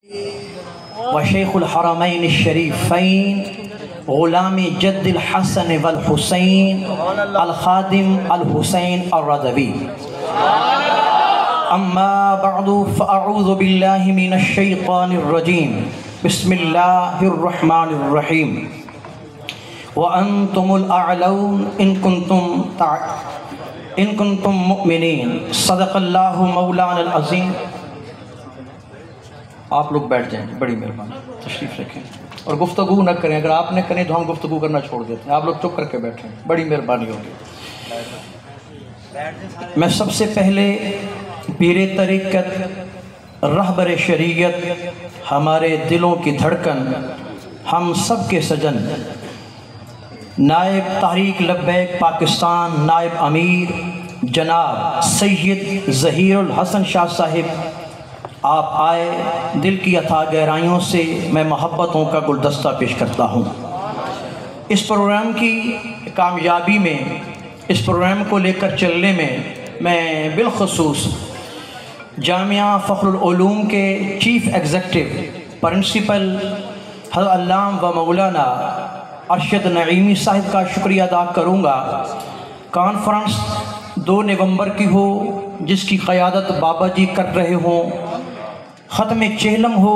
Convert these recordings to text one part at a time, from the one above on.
وشیخ الحرمین الشریفین غلام جد الحسن والحسین الخادم الحسین الرضوی اما بعد فاعوذ باللہ من الشیطان الرجیم بسم اللہ الرحمن الرحیم وانتم الاعلون ان کنتم مؤمنین صدق اللہ مولانا العظیم۔ آپ لوگ بیٹھ جائیں، بڑی مہربانی، تشریف رکھیں اور گفتگو نہ کریں۔ اگر آپ نے کریں تو ہم گفتگو کرنا چھوڑ دیتے ہیں، آپ لوگ چپ کر کے بیٹھیں، بڑی مہربانی ہوگی۔ میں سب سے پہلے پیر طریقت، رہبر شریعت، ہمارے دلوں کی دھڑکن، ہم سب کے سجن، نائب تحریک لبیک پاکستان نائب امیر جناب سید ظہیر الحسن شاہ صاحب، آپ آئے، دل کی اتھاہ گہرائیوں سے میں محبتوں کا گلدستہ پیش کرتا ہوں۔ اس پروگرام کی کامیابی میں، اس پروگرام کو لے کر چلنے میں بالخصوص جامعہ فخر العلوم کے چیف ایگزیکٹو پرنسپل حضرت علامہ و مولانا ارشد نعیمی صاحب کا شکریہ ادا کروں گا۔ کانفرنس 2 نومبر کی ہو، جس کی قیادت بابا جی کر رہے ہوں، ختم چہلم ہو،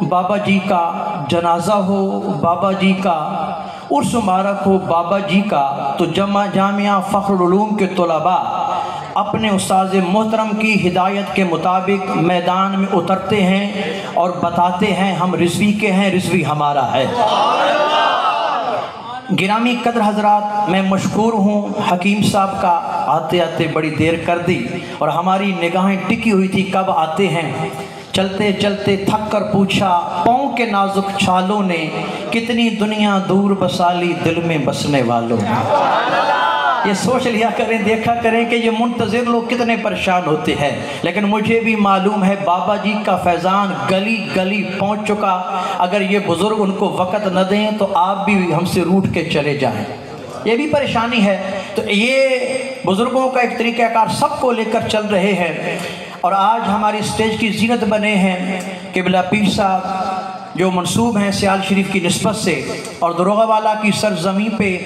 بابا جی کا جنازہ ہو، بابا جی کا عرس مبارک ہو بابا جی کا، تو جامعہ فخر العلوم کے طلباء اپنے استاذ محترم کی ہدایت کے مطابق میدان میں اترتے ہیں اور بتاتے ہیں ہم رضوی کے ہیں، رضوی ہمارا ہے۔ گرامی قدر حضرات، میں مشکور ہوں حکیم صاحب کا آتے آتے بڑی دیر کر دی اور ہماری نگاہیں ٹکی ہوئی تھی کب آتے ہیں۔ چلتے چلتے تھک کر پوچھا، پاؤں کے نازک چھالوں نے کتنی دنیا دور بسالی دل میں بسنے والوں نے۔ یہ سوچ لیا کریں، دیکھا کریں کہ یہ منتظر لوگ کتنے پریشان ہوتے ہیں، لیکن مجھے بھی معلوم ہے بابا جی کا فیضان گلی گلی پہنچ چکا۔ اگر یہ بزرگ ان کو وقت نہ دیں تو آپ بھی ہم سے روٹ کے چلے جائیں، یہ بھی پریشانی ہے۔ تو یہ بزرگوں کا ایک طریقہ کار سب کو لے کر چل رہے ہیں، اور آج ہماری اسٹیج کی زینت بنے ہیں قبلہ پیر صاحب، جو منسوب ہیں سیال شریف کی نسبت سے، اور دروغہ والا کی سرزمین پہ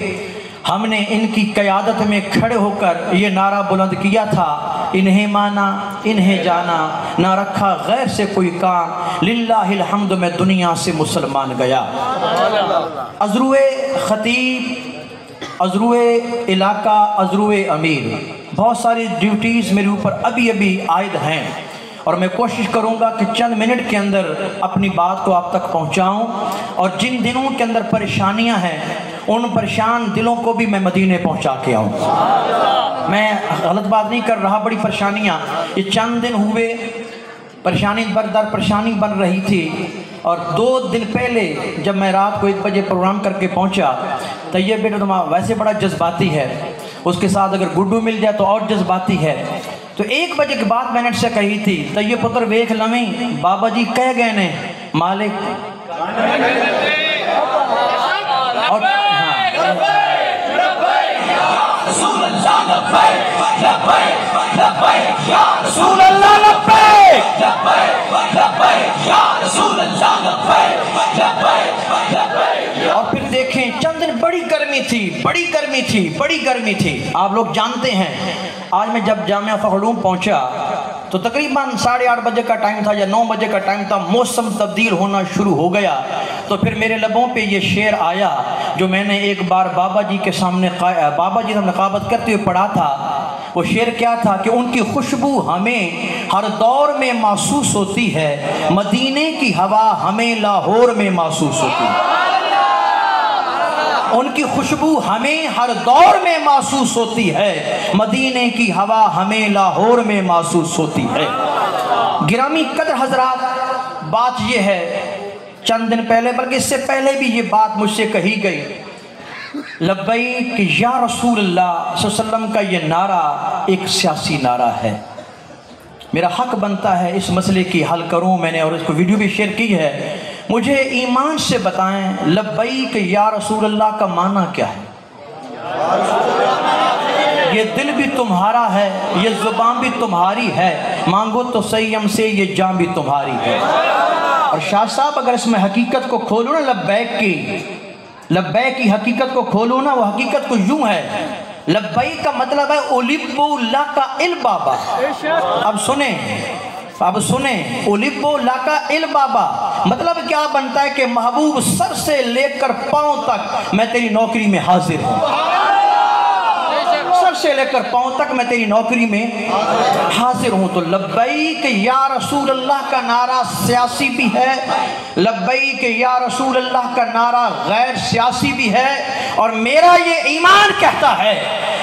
ہم نے ان کی قیادت میں کھڑے ہو کر یہ نعرہ بلند کیا تھا، انہیں مانا انہیں جانا، نہ رکھا غیر سے کوئی کام، للہ الحمد میں دنیا سے مسلمان گیا۔ عذروِ خطیب، عذروِ علاقہ، عذروِ امیر، بہت ساری ڈیوٹیز میرے اوپر ابھی عائد ہیں، اور میں کوشش کروں گا کہ چند منٹ کے اندر اپنی بات کو آپ تک پہنچاؤں، اور جن دنوں کے اندر پریشانیاں ہیں ان پریشان دلوں کو بھی میں مدینے پہنچا کے آؤں۔ میں غلط بات نہیں کر رہا، بڑی پریشانیاں، یہ چند دن ہوئے پریشانی بردر پریشانی بن رہی تھی، اور 2 دن پہلے جب میں رات کو 1 بجے پروگرام کر کے پہنچا، طیب بیٹا تمہارا ویسے بڑا جذباتی ہے، اس کے ساتھ اگر گڈو مل جائے تو اور جذباتی ہے، تو 1 بجے کے بعد میں نے سے کہی تھی، طیب پتر ویکھ لویں بابا جی کہہ گئے نے مالک، اور اور پھر دیکھیں چند دن بڑی گرمی تھی، آپ لوگ جانتے ہیں۔ آج میں جب جامعہ فخر العلوم پہنچا تو تقریباً 8:30 بجے کا ٹائم تھا یا 9 بجے کا ٹائم تھا، موسم تبدیل ہونا شروع ہو گیا، تو پھر میرے لبوں پہ یہ شعر آیا جو میں نے ایک بار بابا جی کے سامنے نقابت کرتے ہوئے پڑھا تھا۔ وہ شعر کیا تھا کہ ان کی خوشبو ہمیں ہر دور میں محسوس ہوتی ہے، مدینے کی ہوا ہمیں لاہور میں محسوس ہوتی ہے۔ ان کی خوشبو ہمیں ہر دور میں محسوس ہوتی ہے، مدینے کی ہوا ہمیں لاہور میں محسوس ہوتی ہے۔ گرامی قدر حضرات، بات یہ ہے، چند دن پہلے بلکہ اس سے پہلے بھی یہ بات مجھ سے کہی گئی، لبیک یا رسول اللہ صلی اللہ علیہ وسلم کا یہ نعرہ ایک سیاسی نعرہ ہے، میرا حق بنتا ہے اس مسئلے کی حل کروں، میں نے اور اس کو ویڈیو بھی شیئر کی ہے۔ مجھے ایمان سے بتائیں لبیک یا رسول اللہ کا معنی کیا ہے؟ یہ دل بھی تمہارا ہے، یہ زبان بھی تمہاری ہے، مانگو تو صحیح ہم سے، یہ جان بھی تمہاری ہے۔ اور شاہ صاحب اگر اس میں حقیقت کو کھولو نا لبیک کی حقیقت کو کھولو نا، وہ حقیقت کو یوں ہے، لبیک کا مطلب ہے اولبو لکا البابا۔ اب سنیں اولبو لکا البابا مطلب کیا بنتا ہے کہ محبوب سر سے لے کر پاؤں تک میں تیری نوکری میں حاضر ہوں، سر سے لے کر پاؤں تک میں تیری نوکری میں حاضر ہوں۔ تو لبیک یا رسول اللہ کا نعرہ سیاسی بھی ہے، لبیک یا رسول اللہ کا نعرہ غیر سیاسی بھی ہے، اور میرا یہ ایمان کہتا ہے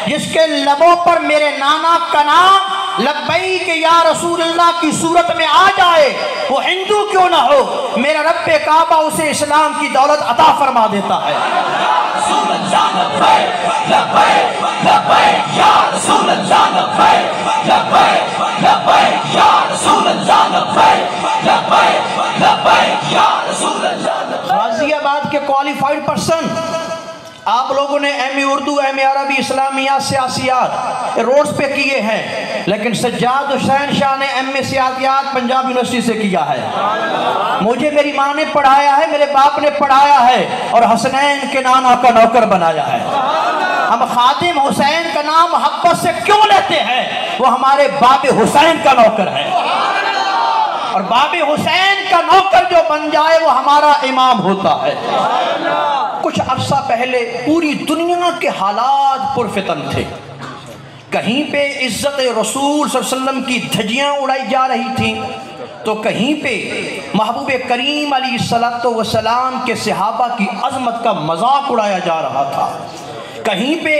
جس کے لبوں پر میرے نانا کا نام لبیک یا رسول اللہ کی صورت میں آ جائے، وہ ہندو کیوں نہ ہو، میرا رب کعبہ اسے اسلام کی دولت عطا فرما دیتا ہے۔ رسول اللہ لبیک لبیک لبیک یا رسول اللہ لبیک لبیک لبیک یا رسول اللہ لبیک لبیک لبیک یا رسول اللہ۔ غازی آباد کے کوالیفائڈ پرسن آپ لوگوں نے ایم اے اردو، ایم اے عربی، اسلامیات، سیاسیات روڈز پہ کیے ہیں، لیکن سجاد حسین شاہ نے ایم اے سیاسیات پنجاب یونیورسٹی سے کیا ہے۔ مجھے میری ماں نے پڑھایا ہے، میرے باپ نے پڑھایا ہے، اور حسنین کے نانا کا نوکر بنایا ہے۔ ہم خادم حسین کا نام محبت سے کیوں لیتے ہیں؟ وہ ہمارے باب حسین کا نوکر ہے، اور باب حسین کا نوکر جو بن جائے وہ ہمارا امام ہوتا ہے۔ کچھ عرصہ پہلے پوری دنیا کے حالات پرفتن تھے، کہیں پہ عزت رسول صلی اللہ علیہ وسلم کی دھجیاں اڑائی جا رہی تھیں، تو کہیں پہ محبوب کریم علیہ السلام کے صحابہ کی عظمت کا مذاق اڑایا جا رہا تھا، کہیں پہ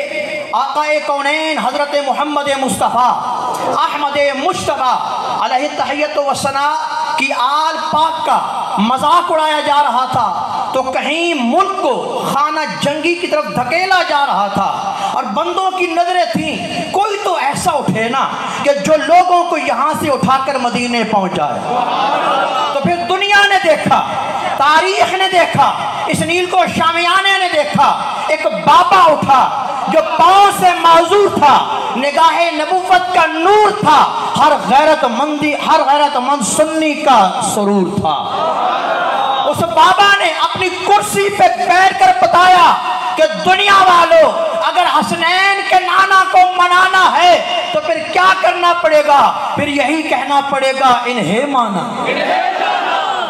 آقا کونین حضرت محمد مصطفیٰ احمد مجتبیٰ علیہ تحیت و ثنا کی آل پاک کا مذاق اڑایا جا رہا تھا، تو کہیں ملک کو خانہ جنگی کی طرف دھکیلا جا رہا تھا، اور بندوں کی نظریں تھیں کوئی تو ایسا اٹھے نا کہ جو لوگوں کو یہاں سے اٹھا کر مدینے پہنچائے۔ تو پھر دنیا نے دیکھا، تاریخ نے دیکھا، اس نیل کو شامیانے نے دیکھا، ایک بابا اٹھا جو پاؤں سے معذور تھا، نگاہ نبوت کا نور تھا، ہر غیرت مند سنی کا سرور تھا۔ اس بابا نے اپنی کرسی پہ بیٹھ کر بتایا کہ دنیا والوں اگر حسنین کے نانا کو منانا ہے تو پھر کیا کرنا پڑے گا؟ پھر یہی کہنا پڑے گا انہیں مانا،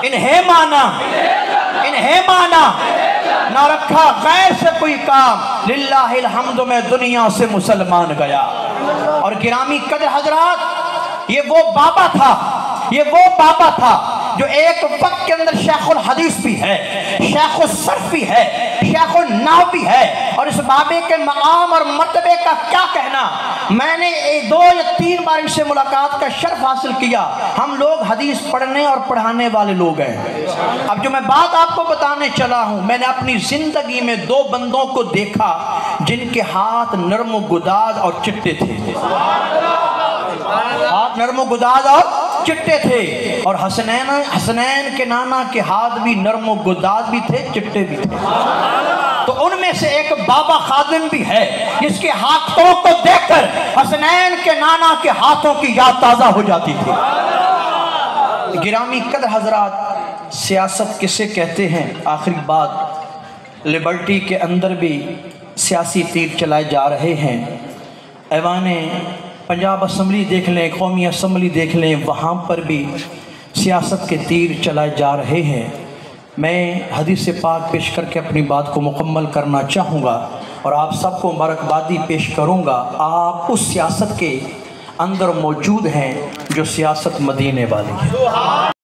انہیں مانا، انہیں مانا، نہ رکھا غیر سے کوئی کام، للہ الحمد میں دنیا سے مسلمان گیا۔ اور گرامی قدر حضرات، یہ وہ بابا تھا، یہ وہ بابا تھا جو ایک وقت کے اندر شیخ الحدیث بھی ہے، شیخ الصرف بھی ہے، شیخ النحو بھی ہے، اور اس بابے کے مقام اور مرتبے کا کیا کہنا۔ میں نے 2 یا 3 بار ان سے ملاقات کا شرف حاصل کیا۔ ہم لوگ حدیث پڑھنے اور پڑھانے والے لوگ ہیں۔ اب جو میں بات آپ کو بتانے چلا ہوں، میں نے اپنی زندگی میں 2 بندوں کو دیکھا جن کے ہاتھ نرم و گداز اور چٹے تھے، ہاتھ نرم و گداز اور چٹے تھے، اور حسنین کے نانا کے ہاتھ بھی نرم و گداز بھی تھے، چٹے بھی تھے۔ تو ان میں سے ایک بابا خادم بھی ہے جس کے ہاتھوں کو دیکھ کر حسنین کے نانا کے ہاتھوں کی یاد تازہ ہو جاتی تھی۔ گرامی قدر حضرات، سیاست کسے کہتے ہیں؟ آخری بات، لبرٹی کے اندر بھی سیاسی تیر چلائے جا رہے ہیں۔ ایوان پنجاب اسمبلی دیکھ لیں، قومی اسمبلی دیکھ لیں، وہاں پر بھی سیاست کے تیر چلائے جا رہے ہیں۔ میں حدیث پاک پیش کر کے اپنی بات کو مکمل کرنا چاہوں گا، اور آپ سب کو مبارکبادی پیش کروں گا۔ آپ اس سیاست کے اندر موجود ہیں جو سیاست مدینے والی ہے۔